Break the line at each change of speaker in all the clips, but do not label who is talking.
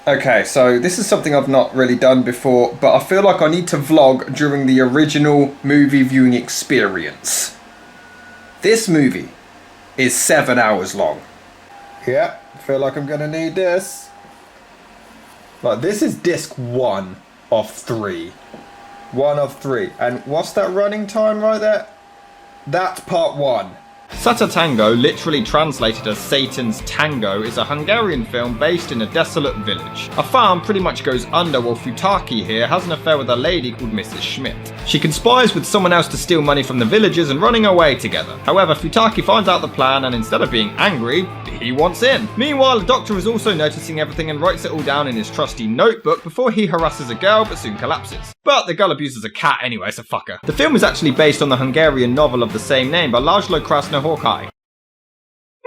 Okay, so this is something I've not really done before, but I feel like I need to vlog during the original movie viewing experience. This movie is 7 hours long. Yeah, I feel like I'm gonna need this. Like, this is disc 1 of 3. 1 of 3. And what's that running time right there? That's part 1.
Satantango, literally translated as Satan's Tango, is a Hungarian film based in a desolate village. A farm pretty much goes under while Futaki here has an affair with a lady called Mrs. Schmidt. She conspires with someone else to steal money from the villagers and running away together. However, Futaki finds out the plan and instead of being angry, he wants in. Meanwhile, the doctor is also noticing everything and writes it all down in his trusty notebook before he harasses a girl but soon collapses. But the girl abuses a cat anyway, so fuck her. The film is actually based on the Hungarian novel of the same name by Laszlo Krasznahorkai.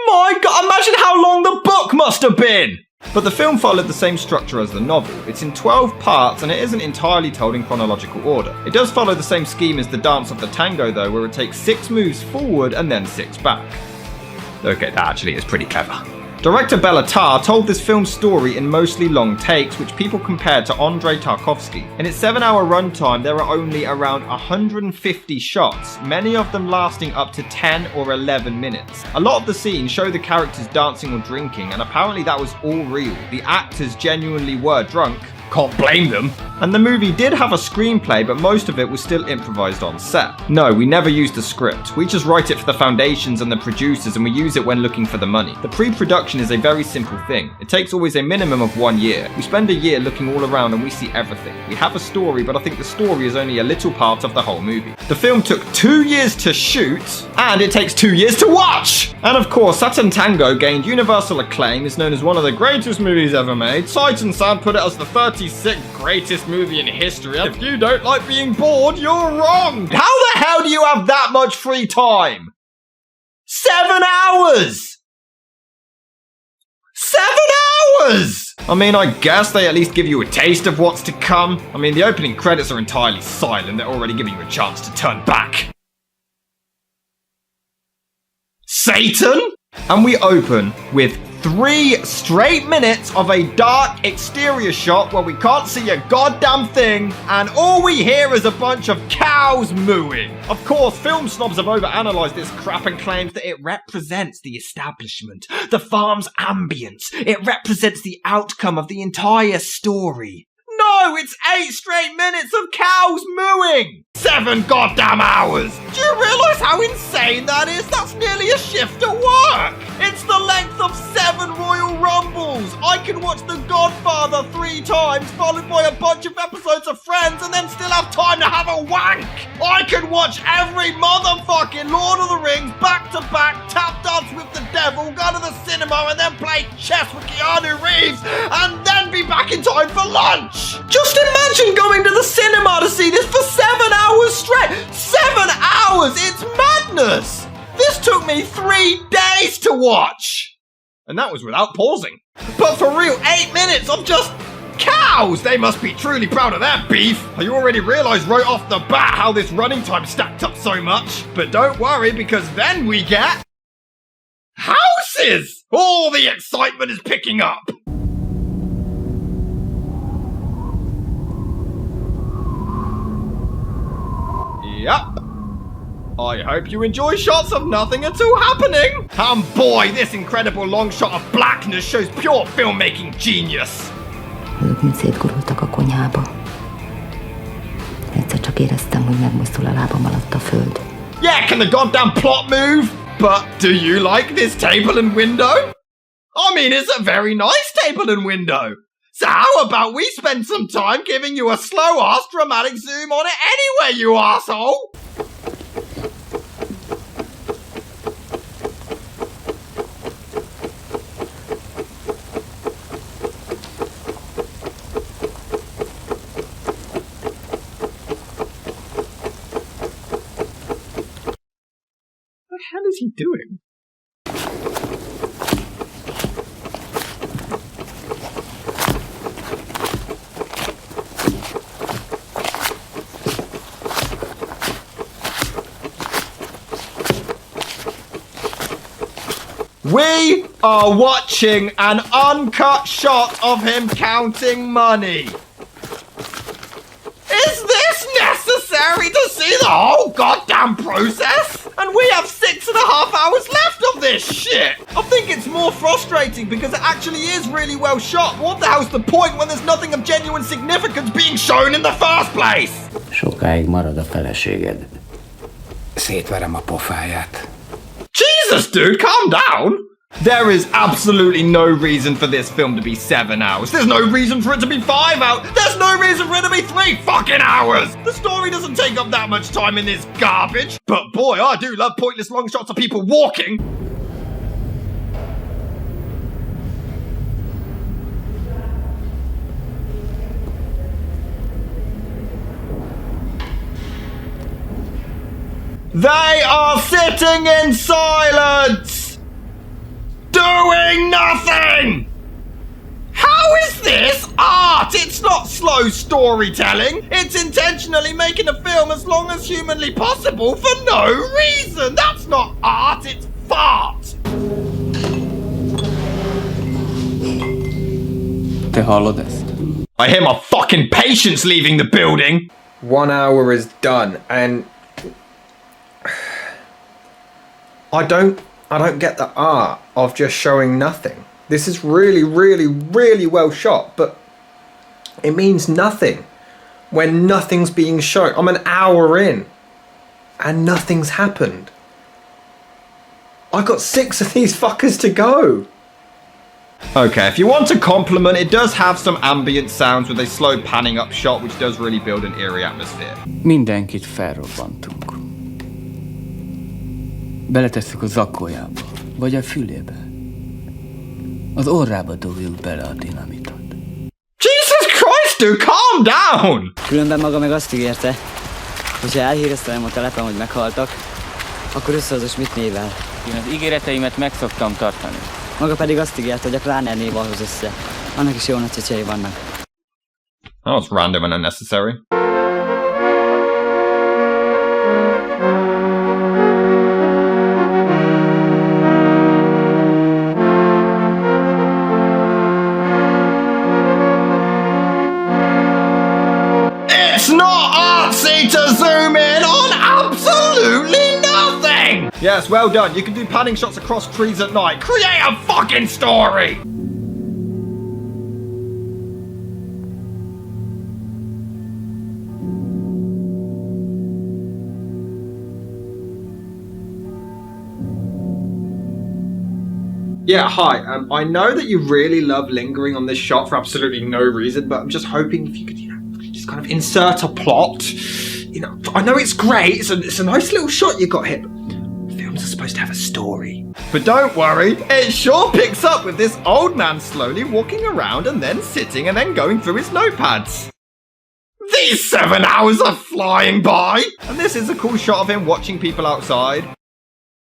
My god, imagine how long the book must have been! But the film followed the same structure as the novel. It's in 12 parts and it isn't entirely told in chronological order. It does follow the same scheme as the Dance of the Tango though, where it takes 6 moves forward and then 6 back. Okay, that actually is pretty clever. Director Bela Tar told this film's story in mostly long takes, which people compared to Andrei Tarkovsky. In its 7-hour runtime, there are only around 150 shots, many of them lasting up to 10 or 11 minutes. A lot of the scenes show the characters dancing or drinking, and apparently that was all real. The actors genuinely were drunk. Can't blame them. And the movie did have a screenplay, but most of it was still improvised on set. No, we never used a script. We just write it for the foundations and the producers, and we use it when looking for the money. The pre-production is a very simple thing. It takes always a minimum of 1 year. We spend a year looking all around and we see everything. We have a story, but I think the story is only a little part of the whole movie. The film took 2 years to shoot, and it takes 2 years to watch! And of course, Satantango gained universal acclaim, is known as one of the greatest movies ever made. Sight and Sound put it as the 36th greatest movie in history. If you don't like being bored, you're wrong! How the hell do you have that much free time? 7 hours! 7 hours! I mean, I guess they at least give you a taste of what's to come. I mean, the opening credits are entirely silent. They're already giving you a chance to turn back. Satan? And we open with 3 straight minutes of a dark exterior shot where we can't see a goddamn thing, and all we hear is a bunch of cows mooing. Of course, film snobs have overanalyzed this crap and claimed that it represents the establishment, the farm's ambience. It represents the outcome of the entire story. No, it's 8 straight minutes of cows mooing! 7 goddamn hours! Do you realise how insane that is? That's nearly a shift at work! It's the length of 7 Royal Rumbles! I can watch The Godfather 3 times, followed by a bunch of episodes of Friends, and then still have time to have a wank! I can watch every motherfucking Lord of the Rings back to back, tap dance with the devil, go to the cinema, and then play chess with Keanu Reeves, and then be back in time for lunch! Just imagine going to the cinema to see this for 7 hours straight! 7 hours! It's madness! This took me 3 days to watch! And that was without pausing. But for real, 8 minutes of just cows! They must be truly proud of their beef. I already realised right off the bat how this running time stacked up so much. But don't worry, because then we get houses! All the excitement is picking up! Yep. I hope you enjoy shots of nothing at all happening. And boy, this incredible long shot of blackness shows pure filmmaking genius.
Ők mind szétgurultak a konyhába. Egyszer csak éreztem, hogy megmozdul a lábam alatt a föld.
Yeah, can the goddamn plot move? But do you like this table and window? I mean, it's a very nice table and window. So how about we spend some time giving you a slow-ass dramatic zoom on it anyway, you asshole? What the hell is he doing? We are watching an uncut shot of him counting money. Is this necessary to see the whole goddamn process? And we have 6.5 hours left of this shit! I think it's more frustrating because it actually is really well shot. What the hell's the point when there's nothing of genuine significance being shown in the first place?
Sokáig marad a feleséged. Szétverem a pofáját.
Jesus, dude, calm down! There is absolutely no reason for this film to be 7 hours. There's no reason for it to be 5 hours. There's no reason for it to be 3 fucking hours. The story doesn't take up that much time in this garbage. But boy, I do love pointless long shots of people walking. They are sitting in silence! Doing nothing! How is this art? It's not slow storytelling. It's intentionally making a film as long as humanly possible for no reason. That's not art, it's fart.
Te hallod ezt?
I hear my fucking patience leaving the building.
1 hour is done, and I don't get the art of just showing nothing. This is really, really, really well shot, but it means nothing when nothing's being shown. I'm an hour in and nothing's happened. I got 6 of these fuckers to go.
Okay, if you want a compliment, it does have some ambient sounds with a slow panning up shot, which does really build an eerie atmosphere.
Mindenkit felrobbantunk. Beletesszük a zakójába, vagy a fülébe. Az orrába dobjuk bele a dinamitot.
Jesus Christ, dude, calm down!
Különben maga meg azt ígérte, hogyha elhíreztelem a telepen, hogy meghaltak, akkor összehoz a Schmidt névvel.
Én az ígéreteimet meg szoktam tartani.
Maga pedig azt ígérte, hogy a Kláner név ahhoz össze. Annak is jó nagy csecsei vannak.
That was random and unnecessary. It's not artsy to zoom in on absolutely nothing! Yes, well done. You can do panning shots across trees at night. Create a fucking story! Yeah, hi. I know that you really love lingering on this shot for absolutely no reason, but I'm just hoping if you could, just kind of insert a plot. I know it's great. It's a nice little shot you got here, but films are supposed to have a story. But don't worry, it sure picks up with this old man slowly walking around and then sitting and then going through his notepads. These 7 hours are flying by! And this is a cool shot of him watching people outside.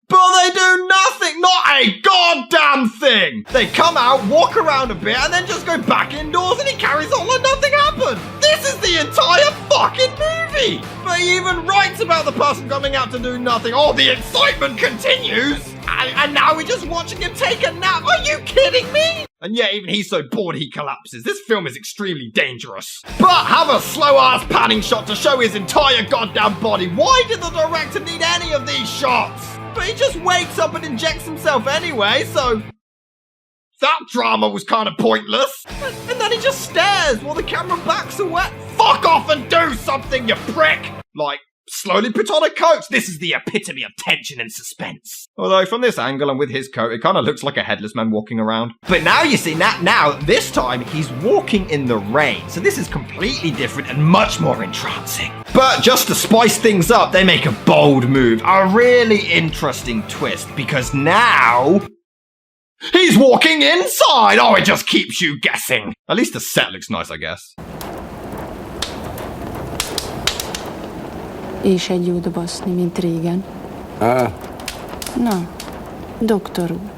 But they do nothing, not a goddamn thing! They come out, walk around a bit, and then just go back indoors and he carries on like nothing happened! This is the entire fucking movie! But he even writes about the person coming out to do nothing. Oh, the excitement continues! And now we're just watching him take a nap. Are you kidding me? And yeah, even he's so bored he collapses. This film is extremely dangerous. But have a slow-ass panning shot to show his entire goddamn body. Why did the director need any of these shots? But he just wakes up and injects himself anyway, so that drama was kind of pointless. And then he just stares while the camera backs away. Fuck off and do something, you prick! Like, slowly put on a coat. This is the epitome of tension and suspense. Although from this angle and with his coat, it kind of looks like a headless man walking around. But now you see, now this time he's walking in the rain. So this is completely different and much more entrancing. But just to spice things up, they make a bold move. A really interesting twist, because now he's walking inside. Oh, it just keeps you guessing. At least the set looks nice, I guess.
És egy jót baszni, mint régen. Na, doktor úr,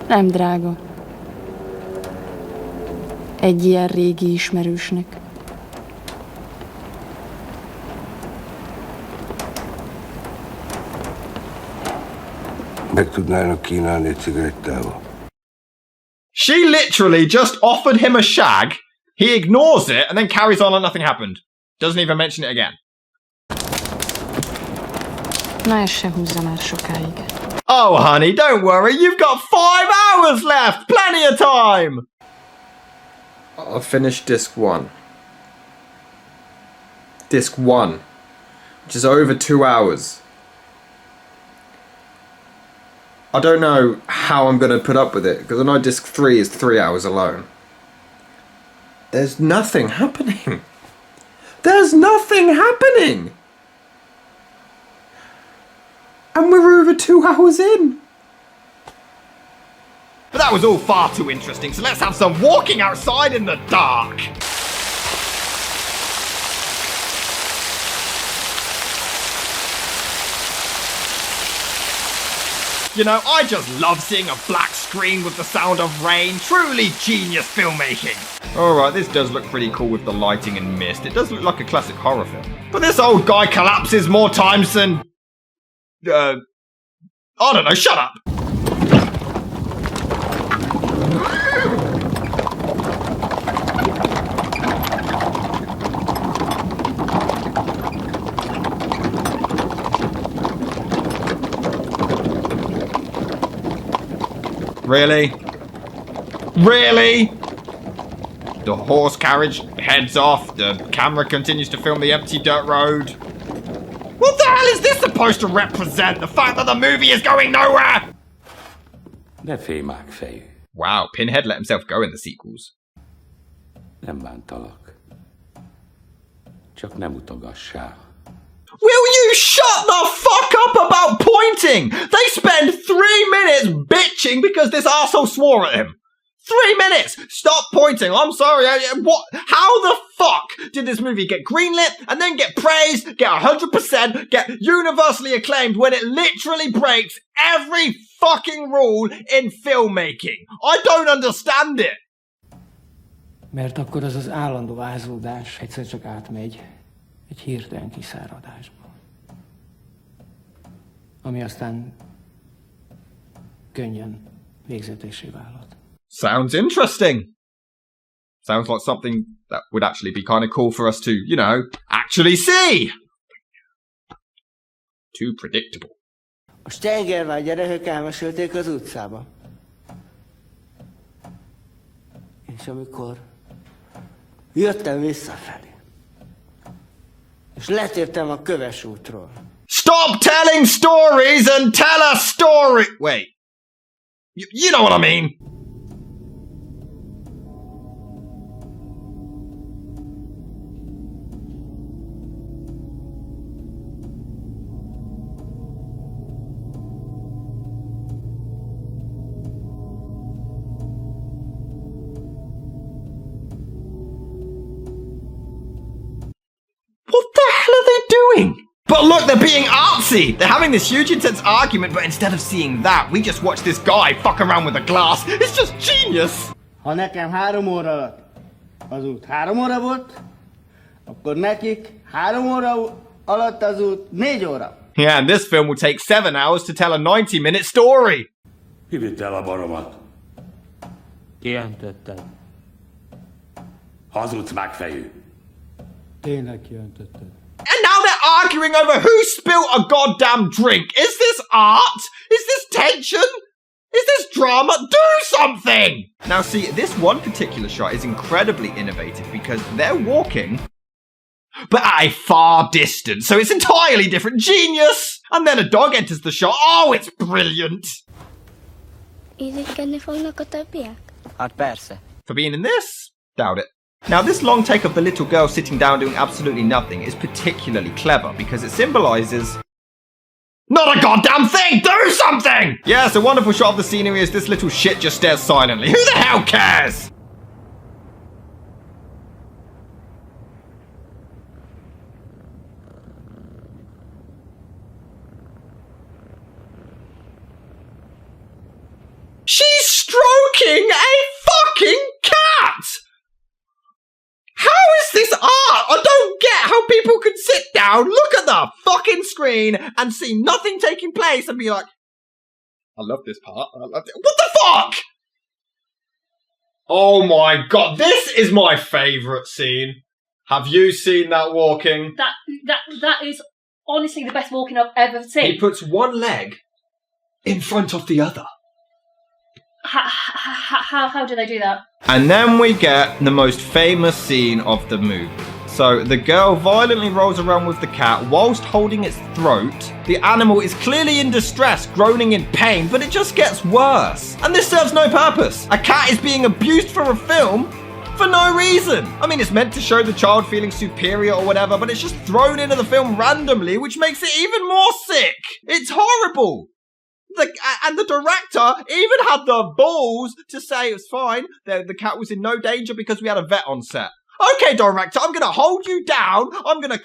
nem drága. Egy ilyen régi ismerősnek.
Meg tudnának kínálni egy cigarettával?
She literally just offered him a shag, he ignores it, and then carries on like nothing happened. Doesn't even mention it again.
Na, ez se húzza már sokáig.
Oh, honey, don't worry. You've got 5 hours left. Plenty of time.
I've finished disc 1. Disc 1, which is over 2 hours. I don't know how I'm going to put up with it, because I know disc 3 is 3 hours alone. There's nothing happening. There's nothing happening! And we're over 2 hours in.
But that was all far too interesting, so let's have some walking outside in the dark. You know, I just love seeing a black screen with the sound of rain. Truly genius filmmaking. Alright, this does look pretty cool with the lighting and mist. It does look like a classic horror film. But this old guy collapses more times than... I don't know, shut up! Really? Really? The horse carriage heads off, the camera continues to film the empty dirt road. What the hell is this supposed to represent? The fact that the movie is going nowhere?
Ne félj, mágfejű.
Wow, Pinhead let himself go in the sequels.
Nem bántalak. Csak nem utogassál.
Will you shut the fuck up about pointing? They spend 3 minutes bitching because this arsehole swore at him. 3 minutes! Stop pointing. I'm sorry. What? How the fuck did this movie get greenlit and then get praised, get 100%, get universally acclaimed when it literally breaks every fucking rule in filmmaking? I don't understand it.
Mert akkor az az állandó ázódás egyszer csak átmegy egy hirtelen kiszáradásba. Ami aztán könnyen végzetessé válhat.
Sounds interesting. Sounds like something that would actually be kind of cool for us to, you know, actually see. Too predictable.
A Stengervágy gyerekek elmesélték az utcába. És amikor jöttem visszafelé, és letértem a köves útról.
Stop telling stories and tell a story! Wait. You know what I mean. What the hell are they doing? But look, they're being artsy! They're having this huge intense argument, but instead of seeing that, we just watch this guy fuck around with a glass. It's just genius!
Ha nekem 3 óra alatt az út 3 óra volt, akkor nekik 3 óra alatt az út 4 óra.
Yeah, and this film will take 7 hours to tell a 90-minute story.
Ki vitte el a baromat?
Kijelentetted.
Hazudsz, mágfejű.
Tényleg kijelentetted.
And now they're arguing over who spilt a goddamn drink. Is this art? Is this tension? Is this drama? Do something! Now see, this one particular shot is incredibly innovative because they're walking, but at a far distance, so it's entirely different. Genius! And then a dog enters the shot. Oh, it's brilliant!
Ízítkedni fognak a többiek?
Hát persze.
For being in this? Doubt it. Now, this long take of the little girl sitting down doing absolutely nothing is particularly clever because it symbolizes... Not a goddamn thing! Do something! Yes, a wonderful shot of the scenery as this little shit just stares silently. Who the hell cares? She's stroking a fucking cat! How is this art? I don't get how people can sit down, look at the fucking screen, and see nothing taking place and be like, I love this part. I love it. What the fuck? Oh my god, this is my favourite scene. Have you seen that walking?
That is honestly the best walking I've ever seen.
He puts one leg in front of the other.
How do they do that?
And then we get the most famous scene of the movie. So the girl violently rolls around with the cat whilst holding its throat. The animal is clearly in distress, groaning in pain, but it just gets worse. And this serves no purpose. A cat is being abused for a film for no reason. I mean, it's meant to show the child feeling superior or whatever, but it's just thrown into the film randomly, which makes it even more sick. It's horrible. And the director even had the balls to say it was fine. The cat was in no danger because we had a vet on set. Okay, director, I'm gonna hold you down. I'm gonna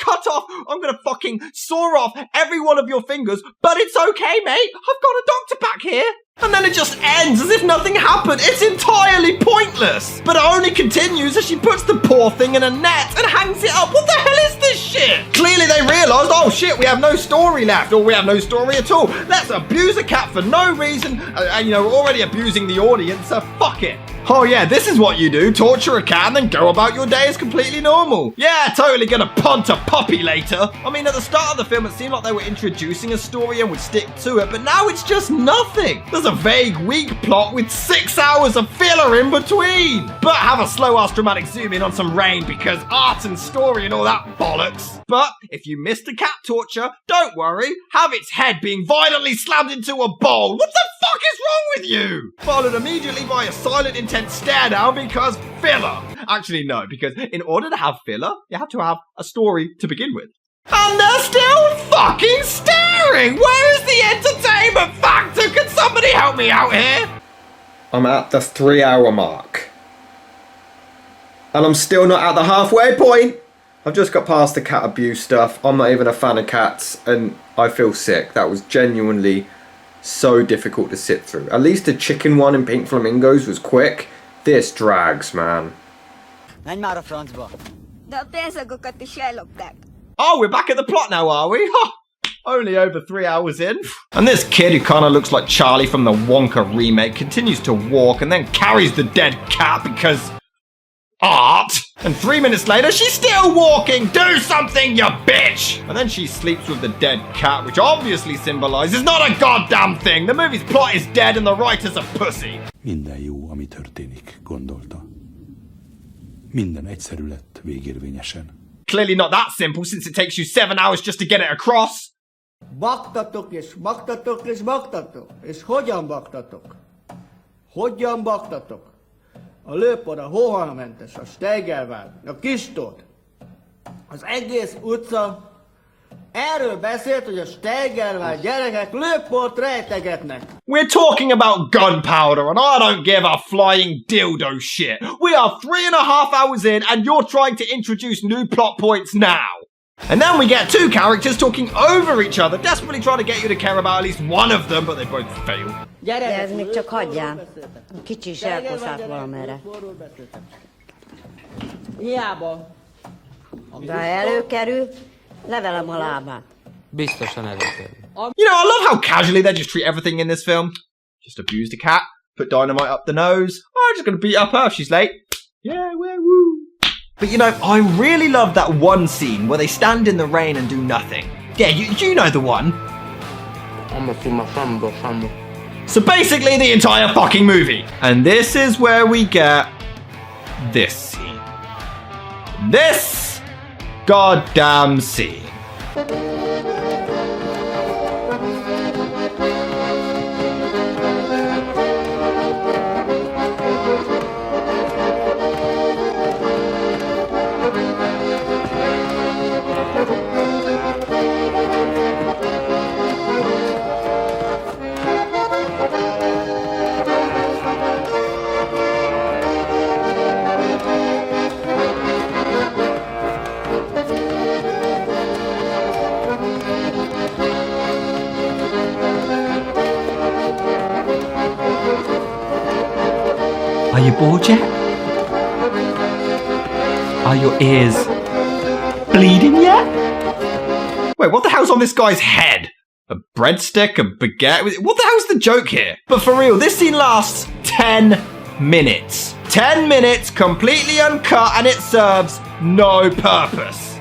fucking saw off every one of your fingers, but it's okay, mate. I've got a doctor back here. And then it just ends as if nothing happened. It's entirely pointless. But it only continues as she puts the poor thing in a net and hangs it up. What the hell is this shit? Clearly they realised, oh shit, we have no story left, or we have no story at all. Let's abuse a cat for no reason. And we're already abusing the audience, so fuck it. Oh yeah, this is what you do. Torture a cat and then go about your day as completely normal. Yeah, totally gonna punt a puppy later. I mean, at the start of the film, it seemed like they were introducing a story and would stick to it, but now it's just nothing. There's a vague, weak plot with 6 hours of filler in between. But have a slow-ass dramatic zoom in on some rain because art and story and all that bollocks. But if you missed the cat torture, don't worry. Have its head being violently slammed into a bowl. What the fuck is wrong with you? Followed immediately by a silent, intense stare down because filler. Actually, no, because in order to have filler, you have to have a story to begin with. And they're still fucking staring! Where is the entertainment factor? Can somebody help me out here?
I'm at the 3 hour mark. And I'm still not at the halfway point. I've just got past the cat abuse stuff. I'm not even a fan of cats and I feel sick. That was genuinely so difficult to sit through. At least the chicken one in Pink Flamingos was quick. This drags, man.
Menj már a francba.
De a pénzagokat is ellopták.
Oh, we're back at the plot now, are we? Huh. Only over 3 hours in. And this kid who kind of looks like Charlie from the Wonka remake continues to walk and then carries the dead cat because art. And 3 minutes later, she's still walking. Do something, you bitch! And then she sleeps with the dead cat, which obviously symbolizes not a goddamn thing. The movie's plot is dead and the writer's a pussy.
Minden jó, ami történik, gondolta. Minden egyszerű lett végérvényesen.
Clearly not that simple since it takes you 7 hours just to get it across.
Baktatok és baktatok és baktatok. És hogyan baktatok? Hogyan baktatok? A lőpor, a hóhalmentes, a Steigerwald, a Kistót. Az egész utca erről beszélt, hogy a Steigerwald gyerekek lőport rejtegetnek.
We're talking about gunpowder and I don't give a flying dildo shit. We are 3.5 hours in and you're trying to introduce new plot points now. And then we get two characters talking over each other, desperately trying to get you to care about at least one of them, but they both fail.
De ez még csak hagyjál. A kicsi is elkoszált valamerre.
Hiába.
De ha előkerül, levelem a lábát.
Biztosan előkerül.
You know, I love how casually they just treat everything in this film. Just abused a cat, put dynamite up the nose. Oh, I'm just gonna beat up her if she's late. Yeah, woo. But you know, I really love that one scene where they stand in the rain and do nothing. Yeah, you know the one. So basically the entire fucking movie. And this is where we get this scene. This goddamn scene. Are you bored yet? Are your ears bleeding yet? Wait, what the hell's on this guy's head? A breadstick? A baguette? What the hell's the joke here? But for real, this scene lasts 10 minutes. 10 minutes completely uncut and it serves no purpose.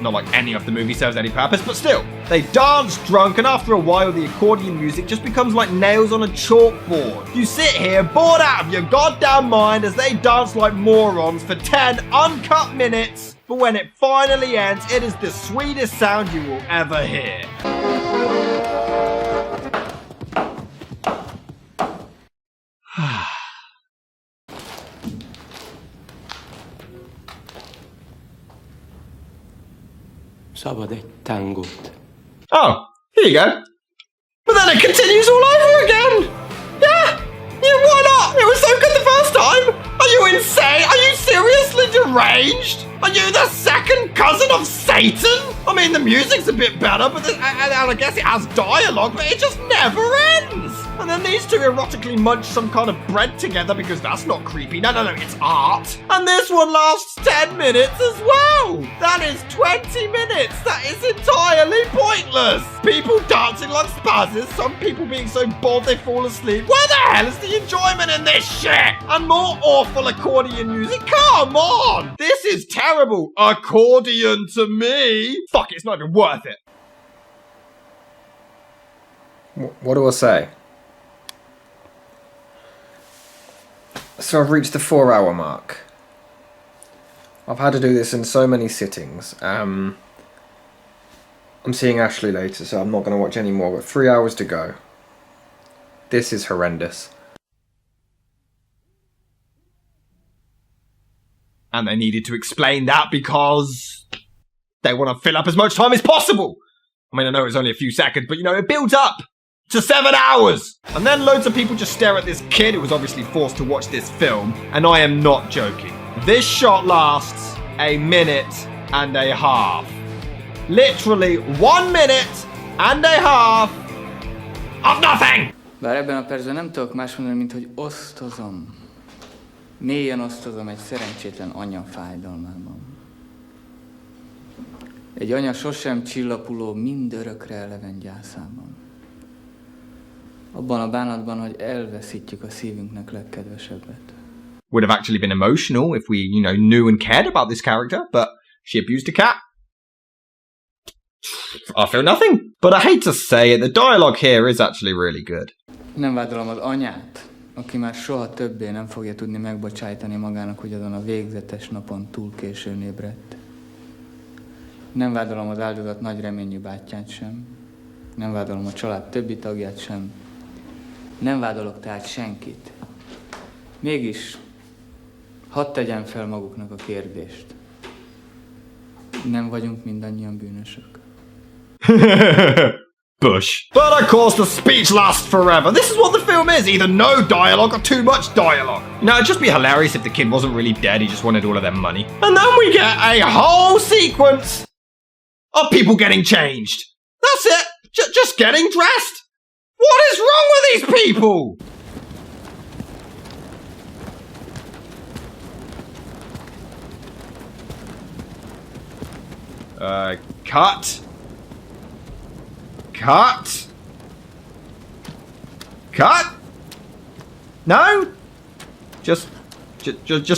Not like any of the movie serves any purpose, but still. They dance drunk and after a while the accordion music just becomes like nails on a chalkboard. You sit here bored out of your goddamn mind as they dance like morons for 10 uncut minutes, but when it finally ends, it is the sweetest sound you will ever hear.
Szabad egy tángót.
Oh, here you go. But then it continues all over again. Yeah, why not? It was so good the first time. Are you insane? Are you seriously deranged? Are you the second cousin of Satan? I mean, the music's a bit better, but I guess it has dialogue, but it just never ends. And then these two erotically munch some kind of bread together because that's not creepy. No, it's art. And this one lasts 10 minutes as well. That is 20 minutes. That is entirely pointless. People dancing like spazzes, some people being so bored they fall asleep. Where the hell is the enjoyment in this shit? And more awful accordion music. Come on. This is terrible. Accordion to me. Fuck, it's not even worth it.
What do I say? So I've reached the 4-hour mark. I've had to do this in so many sittings. I'm seeing Ashley later, so I'm not going to watch any more, but 3 hours to go. This is horrendous.
And they needed to explain that because they want to fill up as much time as possible. I mean, I know it's only a few seconds, but you know, it builds up to 7 hours. And then loads of people just stare at this kid who was obviously forced to watch this film. And I am not joking. This shot lasts 1.5 minutes. Literally 1.5 minutes of nothing.
Bár ebben a percben nem tudok más mondani, mint hogy osztozom. Mélyen osztozom egy szerencsétlen anya fájdalmában. Egy anya sosem csillapuló, mindörökre eleven gyászában. Abban a bánatban, hogy elveszítjük a szívünknek legkedvesebbet.
Would have actually been emotional if we, knew and cared about this character, but she abused a cat. I feel nothing. But I hate to say it, the dialogue here is actually really good.
Nem vádolom az anyát, aki már soha többé nem fogja tudni megbocsájtani magának, hogy azon a végzetes napon túl későn ébredt. Nem vádolom az áldozat nagy reményű bátyját sem. Nem vádolom a család többi tagját sem. Nem vádolok tehát senkit. Mégis, hadd tegyen fel maguknak a kérdést. Nem vagyunk mindannyian bűnösök.
Bush. But of course the speech lasts forever. This is what the film is, either no dialogue or too much dialogue. Now, it'd just be hilarious if the kid wasn't really dead, he just wanted all of their money. And then we get a whole sequence of people getting changed. That's it. Just getting dressed. What is wrong with these people? Cut. No? Just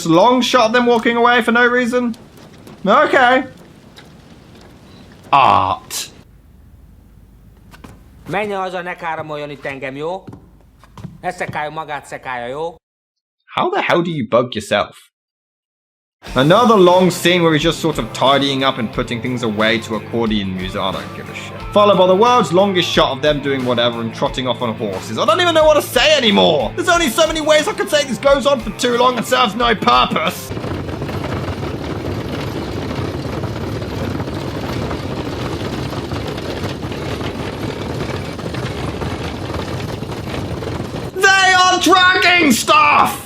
a long shot of them walking away for no reason? Okay. Art.
Menj haza, ne káromoljon itt engem, jó? Ne szekáljon magát, szekálja, jó?
How the hell do you bug yourself? Another long scene where he's just sort of tidying up and putting things away to accordion music. I don't give a shit. Followed by the world's longest shot of them doing whatever and trotting off on horses. I don't even know what to say anymore. There's only so many ways I could say this goes on for too long and serves no purpose. They are dragging stuff!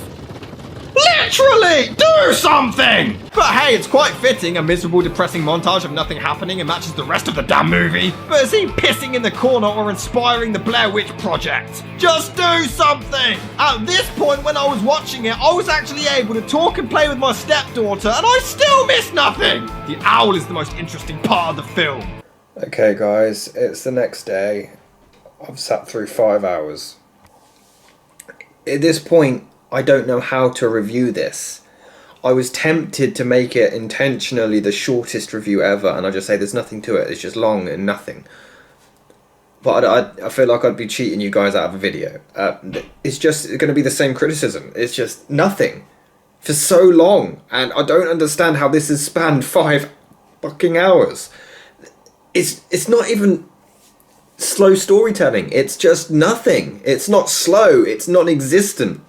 Literally! Do something! But hey, it's quite fitting, a miserable, depressing montage of nothing happening and matches the rest of the damn movie. But is he pissing in the corner or inspiring the Blair Witch Project? Just do something! At this point, when I was watching it, I was actually able to talk and play with my stepdaughter, and I still missed nothing! The owl is the most interesting part of the film.
Okay guys, it's the next day. I've sat through 5 hours. At this point, I don't know how to review this. I was tempted to make it intentionally the shortest review ever, and I just say there's nothing to it, it's just long and nothing. But I feel like I'd be cheating you guys out of a video. It's just going to be the same criticism. It's just nothing. For so long. And I don't understand how this has spanned 5 fucking hours. It's not even slow storytelling. It's just nothing. It's not slow. It's non-existent.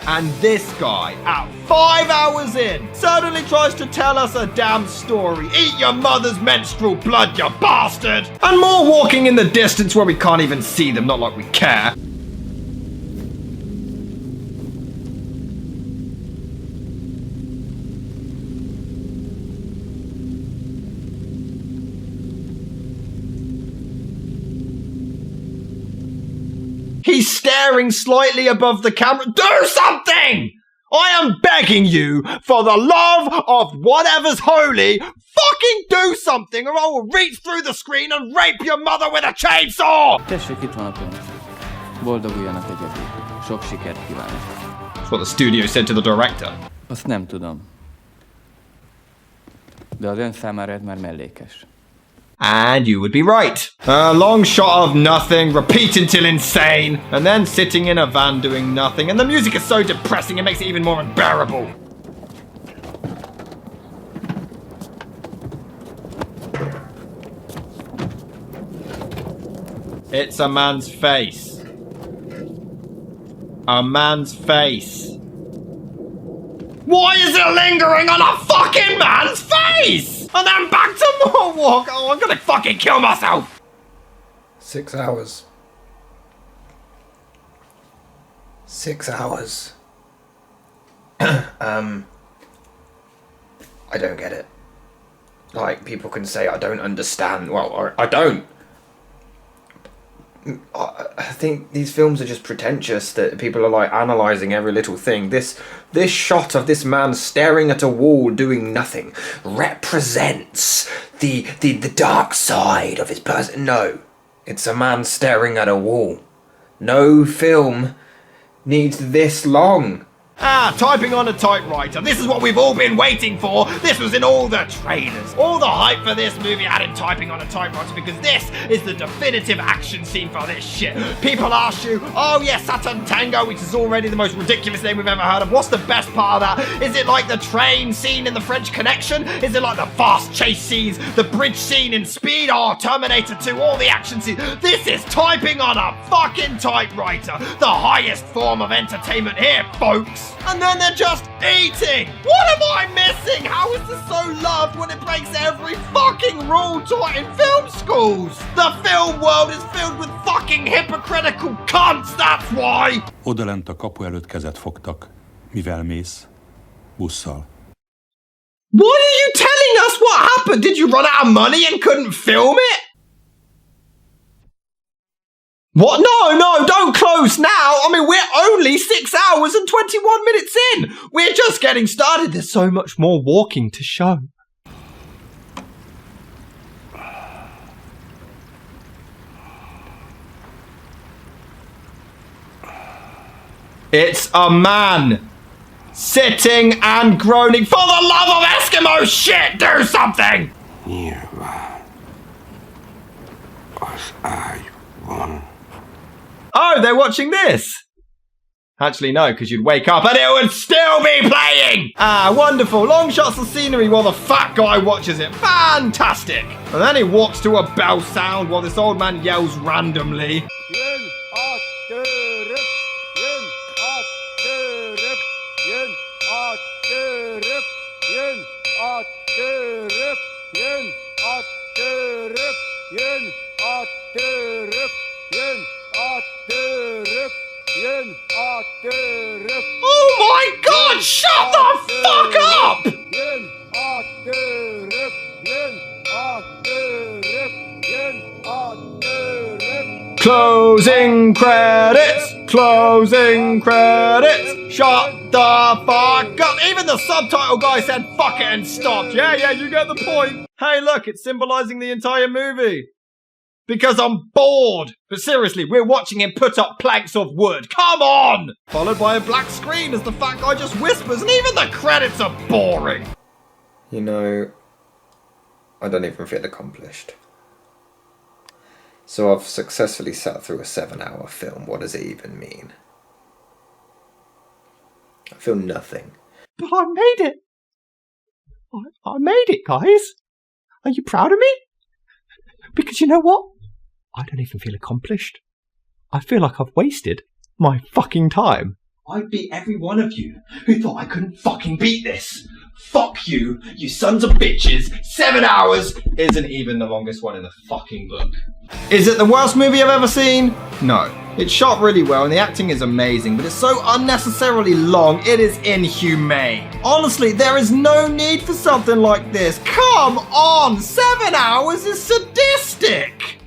And this guy, at 5 hours in, suddenly tries to tell us a damn story. Eat your mother's menstrual blood, you bastard! And more walking in the distance where we can't even see them, not like we care. He's staring slightly above the camera. Do something! I am begging you, for the love of whatever's holy, fucking do something or I will reach through the screen and rape your mother with a chainsaw!
Tessék, itt van a pénz. Boldoguljanak egyedül. Sok sikert kívánok.
That's what the studio said to the director.
Azt nem tudom. De az ön számára ez már mellékes.
And you would be right. A long shot of nothing, repeat until insane, and then sitting in a van doing nothing, and the music is so depressing it makes it even more unbearable. It's a man's face. A man's face. Why is it lingering on a fucking man's face? And then back to more walk. Oh, I'm gonna fucking kill myself.
6 hours. 6 hours. I don't get it. Like, people can say I don't understand. Well, I don't. I think these films are just pretentious, that people are like analysing every little thing. This shot of this man staring at a wall doing nothing represents the dark side of his person. No, it's a man staring at a wall. No film needs this long.
Ah, typing on a typewriter. This is what we've all been waiting for. This was in all the trailers. All the hype for this movie had him typing on a typewriter because this is the definitive action scene for this shit. People ask you, oh yeah, Satantango, which is already the most ridiculous name we've ever heard of. What's the best part of that? Is it like the train scene in The French Connection? Is it like the fast chase scenes, the bridge scene in Speed, or Terminator 2, all the action scenes? This is typing on a fucking typewriter. The highest form of entertainment here, folks. And then they're just eating! What am I missing? How is this so loved when it breaks every fucking rule taught in film schools? The film world is filled with fucking hypocritical cunts, that's why!
Odalent a kapu előtt kezet fogtak. Mivel mész? Busszal.
Why are you telling us what happened? Did you run out of money and couldn't film it? What? No, don't close now. I mean, we're only 6 hours and 21 minutes in. We're just getting started. There's so much more walking to show. It's a man sitting and groaning. For the love of Eskimo shit, do something!
Nyilván az ágyban.
Oh, they're watching this! Actually, no, because you'd wake up and it would still be playing! Ah, wonderful. Long shots of scenery while the fat guy watches it. Fantastic! And then he walks to a bell sound while this old man yells randomly. Oh my god, shut the fuck up! Closing credits! Closing credits! Shut the fuck up! Even the subtitle guy said fuck it and stopped. Yeah, you get the point. Hey look, it's symbolising the entire movie. Because I'm bored! But seriously, we're watching him put up planks of wood. Come on! Followed by a black screen as the fat guy just whispers, and even the credits are boring!
You know, I don't even feel accomplished. So I've successfully sat through a 7-hour film. What does it even mean? I feel nothing.
But I made it! I made it, guys! Are you proud of me? Because you know what? I don't even feel accomplished. I feel like I've wasted my fucking time. I beat every one of you who thought I couldn't fucking beat this. Fuck you, you sons of bitches. 7 hours isn't even the longest one in the fucking book. Is it the worst movie I've ever seen? No. It's shot really well and the acting is amazing, but it's so unnecessarily long, it is inhumane. Honestly, there is no need for something like this. Come on, 7 hours is sadistic.